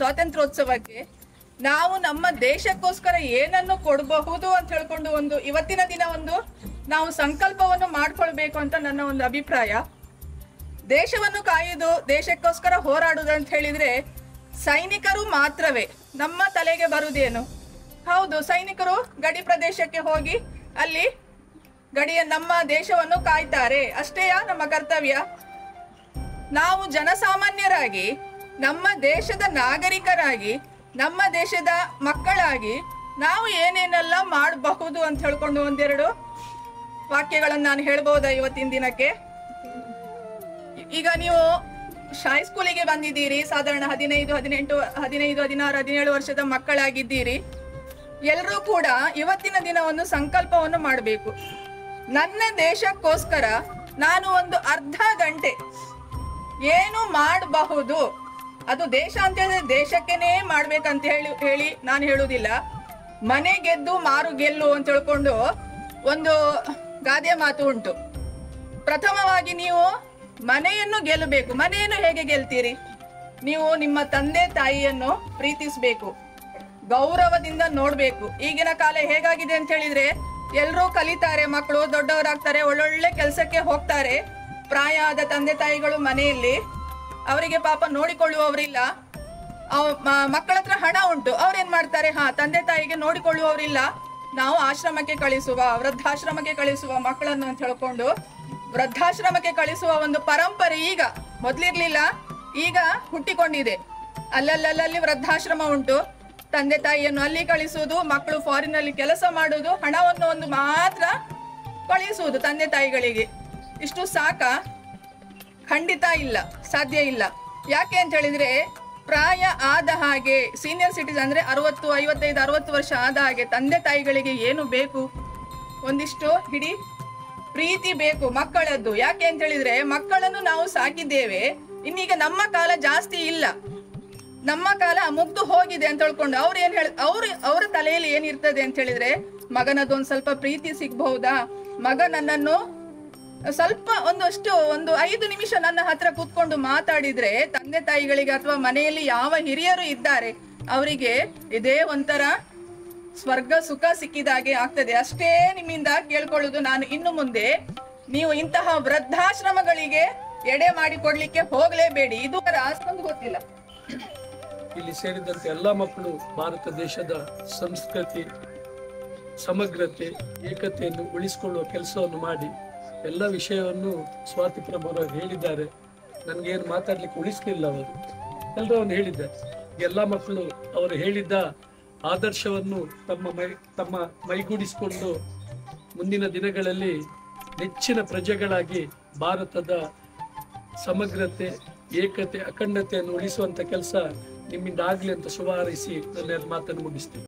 ಸ್ವಾತಂತ್ರ್ಯೋತ್ಸವಕ್ಕೆ ನಾವು ನಮ್ಮ ದೇಶಕ್ಕೋಸ್ಕರ ಏನನ್ನು ಕೊಡಬಹುದು ಅಂತ ಹೇಳ್ಕೊಂಡು ಒಂದು ಇವತ್ತಿನ ದಿನ ಒಂದು ನಾವು ಸಂಕಲ್ಪವನ್ನು ಮಾಡ್ಕೊಳ್ಬೇಕು ಅಂತ ನನ್ನ ಒಂದು ಅಭಿಪ್ರಾಯ. ದೇಶವನ್ನು ಕಾಯುವುದು, ದೇಶಕ್ಕೋಸ್ಕರ ಹೋರಾಡುವುದು ಅಂತ ಹೇಳಿದ್ರೆ ಸೈನಿಕರು ಮಾತ್ರವೇ ನಮ್ಮ ತಲೆಗೆ ಬರುವುದೇನು? ಹೌದು, ಸೈನಿಕರು ಗಡಿ ಪ್ರದೇಶಕ್ಕೆ ಹೋಗಿ ಅಲ್ಲಿ ನಮ್ಮ ದೇಶವನ್ನು ಕಾಯ್ತಾರೆ, ಅಷ್ಟೇಯಾ ನಮ್ಮ ಕರ್ತವ್ಯ? ನಾವು ಜನಸಾಮಾನ್ಯರಾಗಿ, ನಮ್ಮ ದೇಶದ ನಾಗರಿಕರಾಗಿ, ನಮ್ಮ ದೇಶದ ಮಕ್ಕಳಾಗಿ ನಾವು ಏನೇನೆಲ್ಲ ಮಾಡಬಹುದು ಅಂತ ಹೇಳ್ಕೊಂಡು ಒಂದೆರಡು ವಾಕ್ಯಗಳನ್ನು ನಾನು ಹೇಳ್ಬಹುದಾ ಇವತ್ತಿನ ದಿನಕ್ಕೆ? ಈಗ ನೀವು ಹೈಸ್ಕೂಲಿಗೆ ಬಂದಿದ್ದೀರಿ, ಸಾಧಾರಣ 15, 18, 15, 16, 17 ವರ್ಷದ ಮಕ್ಕಳಾಗಿದ್ದೀರಿ. ಎಲ್ಲರೂ ಕೂಡ ಇವತ್ತಿನ ದಿನ ಒಂದು ಸಂಕಲ್ಪವನ್ನು ಮಾಡಬೇಕು. ನನ್ನ ದೇಶಕ್ಕೋಸ್ಕರ ನಾನು ಒಂದು ಅರ್ಧ ಗಂಟೆ ಏನು ಮಾಡಬಹುದು. ಅದು ದೇಶ ಅಂತ ಹೇಳಿದ್ರೆ ದೇಶಕ್ಕೇನೆ ಮಾಡ್ಬೇಕಂತ ಹೇಳಿ ನಾನು ಹೇಳುವುದಿಲ್ಲ. ಮನೆ ಗೆದ್ದು ಮಾರು ಗೆಲ್ಲು ಅಂತ ಹೇಳ್ಕೊಂಡು ಒಂದು ಗಾದೆ ಮಾತು ಉಂಟು. ಪ್ರಥಮವಾಗಿ ನೀವು ಮನೆಯನ್ನು ಗೆಲ್ಲಬೇಕು. ಮನೆಯನ್ನು ಹೇಗೆ ಗೆಲ್ತೀರಿ? ನೀವು ನಿಮ್ಮ ತಂದೆ ತಾಯಿಯನ್ನು ಪ್ರೀತಿಸಬೇಕು, ಗೌರವದಿಂದ ನೋಡ್ಬೇಕು. ಈಗಿನ ಕಾಲ ಹೇಗಾಗಿದೆ ಅಂತ ಹೇಳಿದ್ರೆ ಎಲ್ಲರೂ ಕಲಿತಾರೆ, ಮಕ್ಕಳು ದೊಡ್ಡವರಾಗ್ತಾರೆ, ಒಳ್ಳೊಳ್ಳೆ ಕೆಲಸಕ್ಕೆ ಹೋಗ್ತಾರೆ. ಪ್ರಾಯ ಆದ ತಂದೆ ತಾಯಿಗಳು ಮನೆಯಲ್ಲಿ ಅವರಿಗೆ ಪಾಪ ನೋಡಿಕೊಳ್ಳುವವರಿಲ್ಲ. ಮಕ್ಕಳ ಹತ್ರ ಹಣ ಉಂಟು, ಅವ್ರೇನ್ ಮಾಡ್ತಾರೆ, ತಂದೆ ತಾಯಿಗೆ ನೋಡಿಕೊಳ್ಳುವವರಿಲ್ಲ, ನಾವು ಆಶ್ರಮಕ್ಕೆ ಕಳಿಸುವ, ವೃದ್ಧಾಶ್ರಮಕ್ಕೆ ಕಳಿಸುವ ಮಕ್ಕಳನ್ನು ಅಂತ ಹೇಳ್ಕೊಂಡು ವೃದ್ಧಾಶ್ರಮಕ್ಕೆ ಕಳಿಸುವ ಒಂದು ಪರಂಪರೆ ಈಗ, ಮೊದ್ಲಿರ್ಲಿಲ್ಲ, ಈಗ ಹುಟ್ಟಿಕೊಂಡಿದೆ. ಅಲ್ಲಲ್ಲಿ ವೃದ್ಧಾಶ್ರಮ ಉಂಟು. ತಂದೆ ತಾಯಿಯನ್ನು ಅಲ್ಲಿ ಕಳಿಸುವುದು, ಮಕ್ಕಳು ಫಾರಿನ್ ಅಲ್ಲಿ ಕೆಲಸ ಮಾಡುವುದು, ಹಣವನ್ನು ಒಂದು ಮಾತ್ರ ಕಳಿಸುವುದು ತಂದೆ ತಾಯಿಗಳಿಗೆ. ಇಷ್ಟು ಸಾಕ? ಖಂಡಿತ ಇಲ್ಲ, ಸಾಧ್ಯ ಇಲ್ಲ. ಯಾಕೆ ಅಂತ ಹೇಳಿದ್ರೆ ಪ್ರಾಯ ಆದ ಹಾಗೆ ಸೀನಿಯರ್ ಸಿಟಿಸನ್ ಅಂದ್ರೆ 60, 55, 60 ವರ್ಷ ಆದ ಹಾಗೆ ತಂದೆ ತಾಯಿಗಳಿಗೆ ಏನು ಬೇಕು? ಒಂದಿಷ್ಟು ಹಿಡಿ ಪ್ರೀತಿ ಬೇಕು ಮಕ್ಕಳದ್ದು. ಯಾಕೆ ಅಂತ ಹೇಳಿದ್ರೆ ಮಕ್ಕಳನ್ನು ನಾವು ಸಾಕಿದ್ದೇವೆ, ಇನ್ನೀಗ ನಮ್ಮ ಕಾಲ ಜಾಸ್ತಿ ಇಲ್ಲ, ನಮ್ಮ ಕಾಲ ಮುಗ್ದು ಹೋಗಿದೆ ಅಂತ ಹೇಳ್ಕೊಂಡು ಅವ್ರ ತಲೆಯಲ್ಲಿ ಏನಿರ್ತದೆ ಅಂತ ಹೇಳಿದ್ರೆ, ಮಗನದೊಂದು ಸ್ವಲ್ಪ ಪ್ರೀತಿ ಸಿಗ್ಬಹುದಾ, ಮಗ ನನ್ನನ್ನು ಸ್ವಲ್ಪ ಒಂದು 5 ನಿಮಿಷ ನನ್ನ ಹತ್ರ ಕೂತ್ಕೊಂಡು ಮಾತಾಡಿದ್ರೆ ತಂದೆ ತಾಯಿಗಳಿಗೆ ಅಥವಾ ಮನೆಯಲ್ಲಿ ಯಾವ ಹಿರಿಯರು ಇದ್ದಾರೆ ಅವರಿಗೆ ಇದೇ ಒಂಥರ ಸ್ವರ್ಗ ಸುಖ ಸಿಕ್ಕಿದಾಗೆ ಆಗ್ತದೆ. ಅಷ್ಟೇ ನಿಮ್ಮಿಂದ ಕೇಳ್ಕೊಳ್ಳುದು ನಾನು, ಇನ್ನು ಮುಂದೆ ನೀವು ಇಂತಹ ವೃದ್ಧಾಶ್ರಮಗಳಿಗೆ ಎಡೆ ಮಾಡಿಕೊಡ್ಲಿಕ್ಕೆ ಹೋಗ್ಲೇಬೇಡಿ. ಇದು ಅಷ್ಟೊಂದು ಗೊತ್ತಿಲ್ಲ. ಇಲ್ಲಿ ಸೇರಿದಂತೆ ಎಲ್ಲ ಮಕ್ಕಳು ಭಾರತ ದೇಶದ ಸಂಸ್ಕೃತಿ, ಸಮಗ್ರತೆ, ಏಕತೆಯನ್ನು ಉಳಿಸಿಕೊಳ್ಳುವ ಕೆಲಸವನ್ನು ಮಾಡಿ ಎಲ್ಲ ವಿಷಯವನ್ನು ಸ್ವಾತಿ ಪ್ರಭುರವರು ಹೇಳಿದ್ದಾರೆ. ನನಗೇನು ಮಾತಾಡ್ಲಿಕ್ಕೆ ಉಳಿಸ್ಲಿಲ್ಲ, ಅವರು ಎಲ್ಲರನ್ನು ಹೇಳಿದ್ದಾರೆ. ಎಲ್ಲ ಮಕ್ಕಳು ಅವರು ಹೇಳಿದ್ದ ಆದರ್ಶವನ್ನು ತಮ್ಮ ಮೈಗೂಡಿಸಿಕೊಂಡು ಮುಂದಿನ ದಿನಗಳಲ್ಲಿ ನೆಚ್ಚಿನ ಪ್ರಜೆಗಳಾಗಿ ಭಾರತದ ಸಮಗ್ರತೆ, ಏಕತೆ, ಅಖಂಡತೆಯನ್ನು ಉಳಿಸುವಂತ ಕೆಲಸ ನಿಮ್ಮಿಂದ ಆಗ್ಲಿ ಅಂತ ಶುಭ ಹಾರೈಸಿ ನನ್ನ ಮಾತನ್ನು ಮುಗಿಸ್ತೀನಿ.